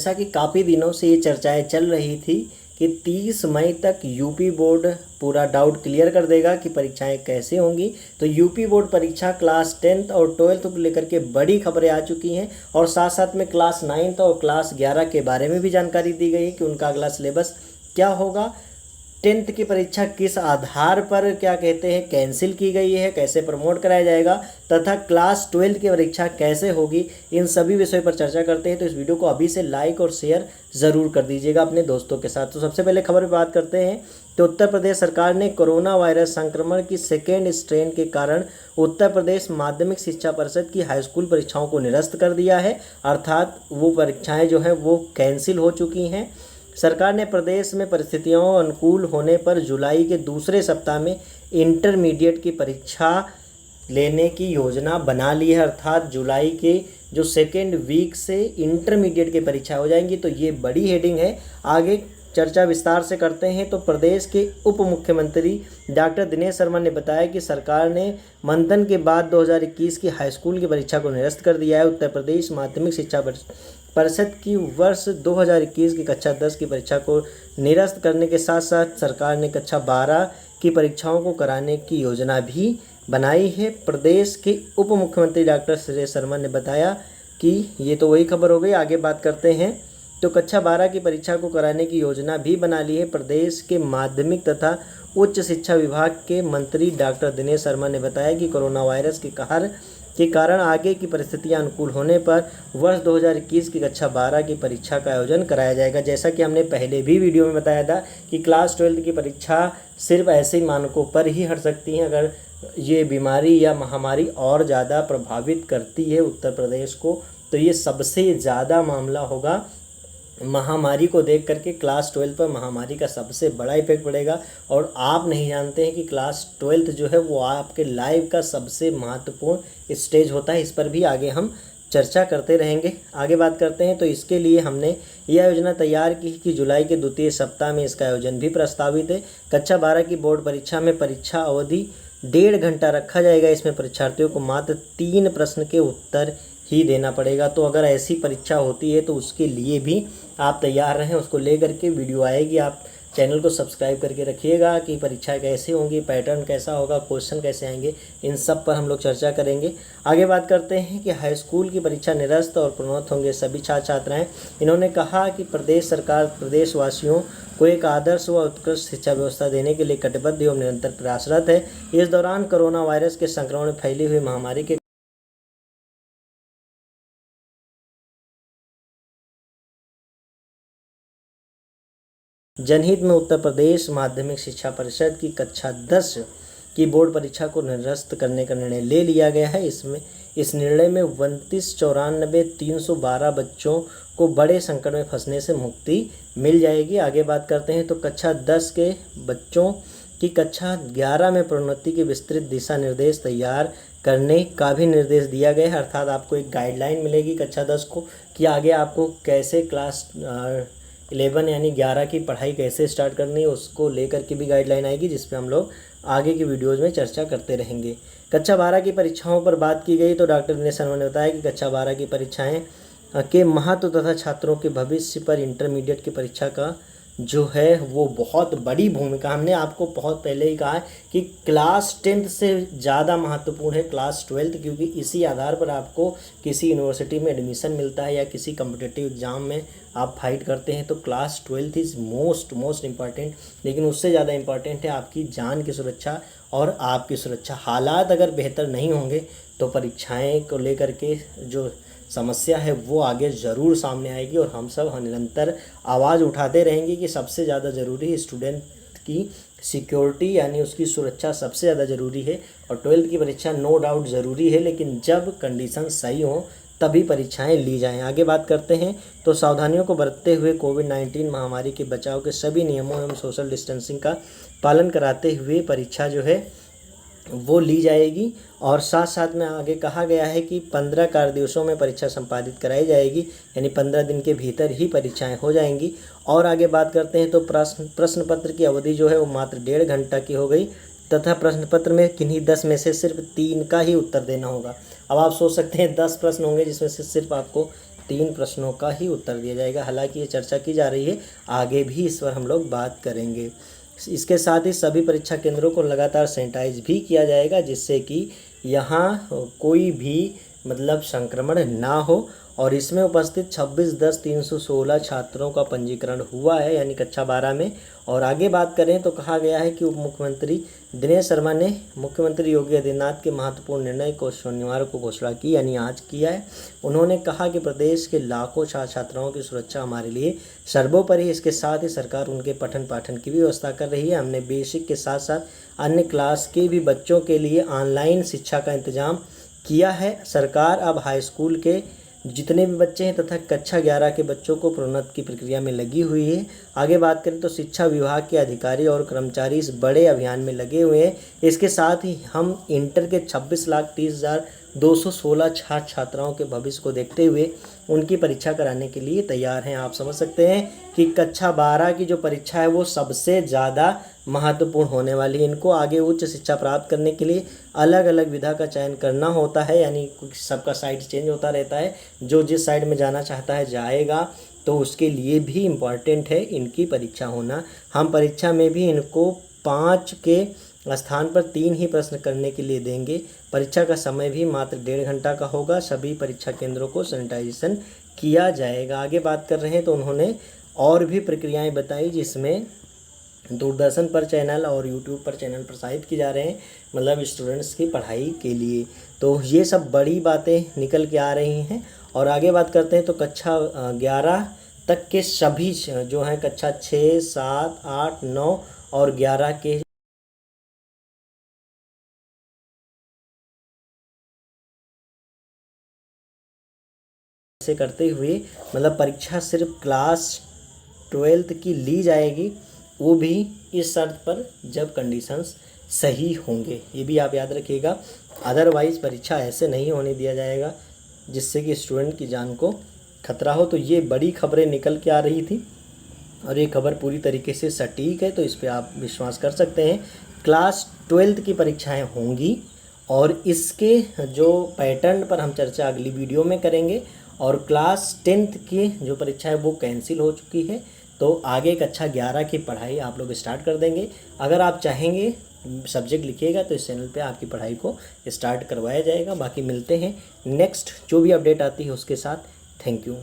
जैसा कि काफ़ी दिनों से ये चर्चाएं चल रही थी कि 30 मई तक यूपी बोर्ड पूरा डाउट क्लियर कर देगा कि परीक्षाएं कैसे होंगी। तो यूपी बोर्ड परीक्षा क्लास 10th और 12th को लेकर के बड़ी खबरें आ चुकी हैं और साथ साथ में क्लास 9th और क्लास 11 के बारे में भी जानकारी दी गई है कि उनका अगला सिलेबस क्या होगा। 10th की परीक्षा किस आधार पर क्या कहते हैं कैंसिल की गई है, कैसे प्रमोट कराया जाएगा तथा क्लास 12th की परीक्षा कैसे होगी, इन सभी विषयों पर चर्चा करते हैं। तो इस वीडियो को अभी से लाइक और शेयर ज़रूर कर दीजिएगा अपने दोस्तों के साथ। तो सबसे पहले खबर पर बात करते हैं तो उत्तर प्रदेश सरकार ने कोरोना वायरस संक्रमण की सेकेंड स्ट्रेन के कारण उत्तर प्रदेश माध्यमिक शिक्षा परिषद की हाई स्कूल परीक्षाओं को निरस्त कर दिया है, अर्थात वो परीक्षाएँ जो हैं वो कैंसिल हो चुकी हैं। सरकार ने प्रदेश में परिस्थितियों अनुकूल होने पर जुलाई के दूसरे सप्ताह में इंटरमीडिएट की परीक्षा लेने की योजना बना ली है, अर्थात जुलाई के जो सेकेंड वीक से इंटरमीडिएट की परीक्षा हो जाएंगी। तो ये बड़ी हेडिंग है। आगे चर्चा विस्तार से करते हैं। तो प्रदेश के उप मुख्यमंत्री डॉक्टर दिनेश शर्मा ने बताया कि सरकार ने मंथन के बाद 2021 की हाई स्कूल की परीक्षा को निरस्त कर दिया है। उत्तर प्रदेश माध्यमिक शिक्षा परिषद की वर्ष 2021 की कक्षा 10 की परीक्षा को निरस्त करने के साथ साथ सरकार ने कक्षा 12 की परीक्षाओं को कराने की योजना भी बनाई है। प्रदेश के उप मुख्यमंत्री डॉक्टर सुरेश शर्मा ने बताया कि ये तो वही खबर हो गई। आगे बात करते हैं तो कक्षा 12 की परीक्षा को कराने की योजना भी बना ली है। प्रदेश के माध्यमिक तथा उच्च शिक्षा विभाग के मंत्री डॉक्टर दिनेश शर्मा ने बताया कि कोरोना वायरस के कारण आगे की परिस्थितियां अनुकूल होने पर वर्ष 2021 की कक्षा 12 की परीक्षा का आयोजन कराया जाएगा। जैसा कि हमने पहले भी वीडियो में बताया था कि क्लास 12 की परीक्षा सिर्फ ऐसे ही मानकों पर ही हट सकती हैं अगर ये बीमारी या महामारी और ज़्यादा प्रभावित करती है उत्तर प्रदेश को, तो ये सबसे ज़्यादा मामला होगा। महामारी को देख करके क्लास 12 पर महामारी का सबसे बड़ा इफेक्ट पड़ेगा और आप नहीं जानते हैं कि क्लास 12 जो है वो आपके लाइफ का सबसे महत्वपूर्ण स्टेज होता है। इस पर भी आगे हम चर्चा करते रहेंगे। आगे बात करते हैं तो इसके लिए हमने यह योजना तैयार की कि जुलाई के द्वितीय सप्ताह में इसका आयोजन भी प्रस्तावित है। कक्षा 12 की बोर्ड परीक्षा में परीक्षा अवधि 1.5 घंटा रखा जाएगा। इसमें परीक्षार्थियों को मात्र 3 प्रश्न के उत्तर ही देना पड़ेगा। तो अगर ऐसी परीक्षा होती है तो उसके लिए भी आप तैयार रहें, उसको लेकर के वीडियो आएगी। आप चैनल को सब्सक्राइब करके रखिएगा कि परीक्षा कैसे होंगी, पैटर्न कैसा होगा, क्वेश्चन कैसे आएंगे, इन सब पर हम लोग चर्चा करेंगे। आगे बात करते हैं कि हाई स्कूल की परीक्षा निरस्त और प्रोन्नत होंगे सभी छात्र छात्राएँ। इन्होंने कहा कि प्रदेश सरकार प्रदेशवासियों को एक आदर्श व उत्कृष्ट शिक्षा व्यवस्था देने के लिए कटिबद्ध एवं निरंतर प्रयासरत है। इस दौरान कोरोना वायरस के संक्रमण में फैली हुई महामारी के जनहित में उत्तर प्रदेश माध्यमिक शिक्षा परिषद की कक्षा 10 की बोर्ड परीक्षा को निरस्त करने का निर्णय ले लिया गया है। इस निर्णय में 29,94,312 बच्चों को बड़े संकट में फंसने से मुक्ति मिल जाएगी। आगे बात करते हैं तो कक्षा 10 के बच्चों की कक्षा 11 में प्रोन्नति के विस्तृत दिशा निर्देश तैयार करने का भी निर्देश दिया गया है, अर्थात आपको एक गाइडलाइन मिलेगी कक्षा 10 को कि आगे आपको कैसे क्लास 11 यानी 11 की पढ़ाई कैसे स्टार्ट करनी है, उसको लेकर के भी गाइडलाइन आएगी, जिस पे हम लोग आगे की वीडियोज़ में चर्चा करते रहेंगे। कक्षा 12 की परीक्षाओं पर बात की गई तो डॉक्टर दिनेश शर्मा ने बताया कि कक्षा 12 की परीक्षाएं के महत्व तथा छात्रों के भविष्य पर इंटरमीडिएट की परीक्षा का जो है वो बहुत बड़ी भूमिका, हमने आपको बहुत पहले ही कहा है कि क्लास 10th से ज़्यादा महत्वपूर्ण है क्लास 12th, क्योंकि इसी आधार पर आपको किसी यूनिवर्सिटी में एडमिशन मिलता है या किसी कम्पिटिटिव एग्ज़ाम में आप फाइट करते हैं। तो class 12th is most important, लेकिन उससे ज़्यादा इम्पॉर्टेंट है आपकी जान की सुरक्षा और आपकी सुरक्षा। हालात अगर बेहतर नहीं होंगे तो परीक्षाएँ को लेकर के जो समस्या है वो आगे ज़रूर सामने आएगी और हम सब निरंतर आवाज़ उठाते रहेंगे कि सबसे ज़्यादा ज़रूरी स्टूडेंट की सिक्योरिटी यानी उसकी सुरक्षा सबसे ज़्यादा ज़रूरी है। और 12th की परीक्षा नो डाउट ज़रूरी है, लेकिन जब कंडीशन सही हो तभी परीक्षाएं ली जाएं। आगे बात करते हैं तो सावधानियों को बरतते हुए कोविड-19 महामारी के बचाव के सभी नियमों एवं सोशल डिस्टेंसिंग का पालन कराते हुए परीक्षा जो है वो ली जाएगी। और साथ साथ में आगे कहा गया है कि 15 कार्य दिवसों में परीक्षा संपादित कराई जाएगी, यानी 15 दिन के भीतर ही परीक्षाएं हो जाएंगी। और आगे बात करते हैं तो प्रश्न पत्र की अवधि जो है वो मात्र 1.5 घंटा की हो गई तथा प्रश्न पत्र में किन्हीं 10 में से सिर्फ 3 का ही उत्तर देना होगा। अब आप सोच सकते हैं 10 प्रश्न होंगे जिसमें से सिर्फ आपको 3 प्रश्नों का ही उत्तर दिया जाएगा। हालांकि ये चर्चा की जा रही है, आगे भी इस पर हम लोग बात करेंगे। इसके साथ ही सभी परीक्षा केंद्रों को लगातार सैनिटाइज भी किया जाएगा, जिससे कि यहाँ कोई भी मतलब संक्रमण ना हो। और इसमें उपस्थित 26/10/316 छात्रों का पंजीकरण हुआ है, यानी कक्षा 12 में। और आगे बात करें तो कहा गया है कि उप मुख्यमंत्री दिनेश शर्मा ने मुख्यमंत्री योगी आदित्यनाथ के महत्वपूर्ण निर्णय को शनिवार को घोषणा की, यानी आज किया है। उन्होंने कहा कि प्रदेश के लाखों छात्र छात्राओं की सुरक्षा हमारे लिए सर्वोपरि है। इसके साथ ही सरकार उनके पठन पाठन की भी व्यवस्था कर रही है। हमने बेसिक के साथ साथ अन्य क्लास के भी बच्चों के लिए ऑनलाइन शिक्षा का इंतजाम किया है। सरकार अब हाई स्कूल के जितने भी बच्चे हैं तथा कक्षा 11 के बच्चों को प्रोन्नत की प्रक्रिया में लगी हुई है। आगे बात करें तो शिक्षा विभाग के अधिकारी और कर्मचारी इस बड़े अभियान में लगे हुए हैं। इसके साथ ही हम इंटर के 26,30,216 छात्र छात्राओं के भविष्य को देखते हुए उनकी परीक्षा कराने के लिए तैयार हैं। आप समझ सकते हैं कि कक्षा 12 की जो परीक्षा है वो सबसे ज़्यादा महत्वपूर्ण होने वाली है। इनको आगे उच्च शिक्षा प्राप्त करने के लिए अलग अलग विधा का चयन करना होता है, यानी सबका साइड चेंज होता रहता है। जो जिस साइड में जाना चाहता है जाएगा, तो उसके लिए भी इम्पॉर्टेंट है इनकी परीक्षा होना। हम परीक्षा में भी इनको 5 के स्थान पर 3 ही प्रश्न करने के लिए देंगे। परीक्षा का समय भी मात्र 1.5 घंटा का होगा। सभी परीक्षा केंद्रों को सैनिटाइजेशन किया जाएगा। आगे बात कर रहे हैं तो उन्होंने और भी प्रक्रियाएं बताई, जिसमें दूरदर्शन पर चैनल और यूट्यूब पर चैनल प्रसारित किए जा रहे हैं, मतलब स्टूडेंट्स की पढ़ाई के लिए। तो ये सब बड़ी बातें निकल के आ रही हैं। और आगे बात करते हैं तो कक्षा 11 तक के सभी जो हैं कक्षा 6, 7, 8, 9 और 11 के ऐसे करते हुए मतलब परीक्षा सिर्फ क्लास 12th की ली जाएगी, वो भी इस शर्त पर जब कंडीशंस सही होंगे। ये भी आप याद रखिएगा। अदरवाइज़ परीक्षा ऐसे नहीं होने दिया जाएगा जिससे कि स्टूडेंट की जान को खतरा हो। तो ये बड़ी खबरें निकल के आ रही थी और ये खबर पूरी तरीके से सटीक है, तो इस पर आप विश्वास कर सकते हैं। क्लास 12th की परीक्षाएं होंगी और इसके जो पैटर्न पर हम चर्चा अगली वीडियो में करेंगे। और क्लास 10th की जो परीक्षा है वो कैंसिल हो चुकी है, तो आगे कक्षा 11 की पढ़ाई आप लोग स्टार्ट कर देंगे। अगर आप चाहेंगे सब्जेक्ट लिखिएगा तो इस चैनल पे आपकी पढ़ाई को स्टार्ट करवाया जाएगा। बाकी मिलते हैं नेक्स्ट जो भी अपडेट आती है उसके साथ। Thank you.